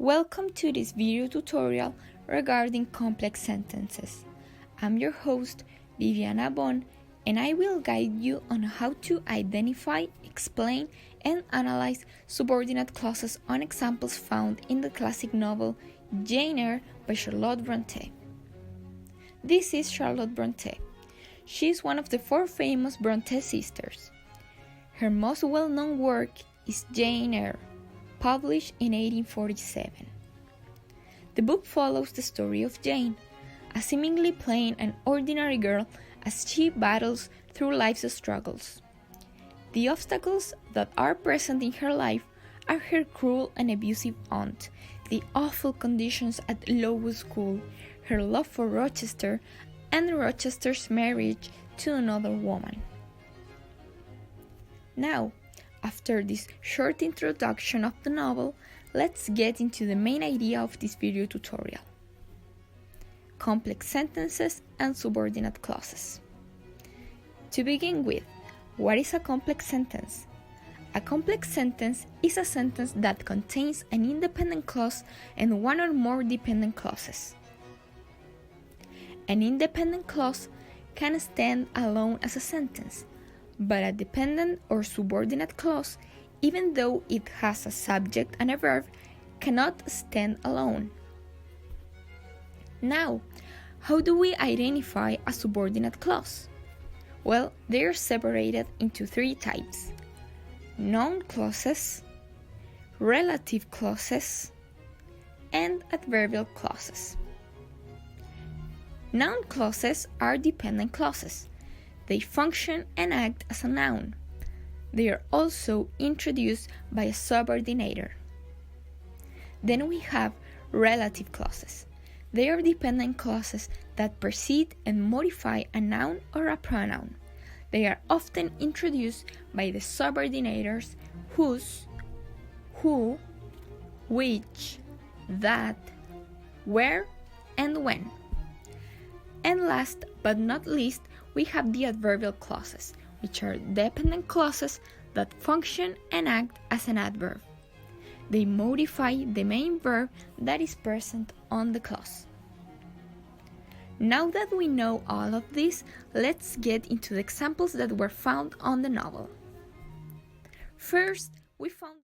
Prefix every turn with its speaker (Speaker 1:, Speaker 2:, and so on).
Speaker 1: Welcome to this video tutorial regarding complex sentences. I'm your host, Viviana Bon, and I will guide you on how to identify, explain, and analyze subordinate clauses on examples found in the classic novel Jane Eyre by Charlotte Brontë. This is Charlotte Brontë. She is one of the four famous Brontë sisters. Her most well-known work is Jane Eyre, published in 1847. The book follows the story of Jane, a seemingly plain and ordinary girl as she battles through life's struggles. The obstacles that are present in her life are her cruel and abusive aunt, the awful conditions at Lowood School, her love for Rochester, and Rochester's marriage to another woman. Now, after this short introduction of the novel, let's get into the main idea of this video tutorial: complex sentences and subordinate clauses. To begin with, what is a complex sentence? A complex sentence is a sentence that contains an independent clause and one or more dependent clauses. An independent clause can stand alone as a sentence, but a dependent or subordinate clause, even though it has a subject and a verb, cannot stand alone. Now, how do we identify a subordinate clause? Well, they are separated into three types: noun clauses, relative clauses, and adverbial clauses. Noun clauses are dependent clauses. They function and act as a noun. They are also introduced by a subordinator. Then we have relative clauses. They are dependent clauses that precede and modify a noun or a pronoun. They are often introduced by the subordinators whose, who, which, that, where, and when. And last but not least, we have the adverbial clauses, which are dependent clauses that function and act as an adverb. They modify the main verb that is present on the clause. Now that we know all of this, let's get into the examples that were found on the novel. First, we found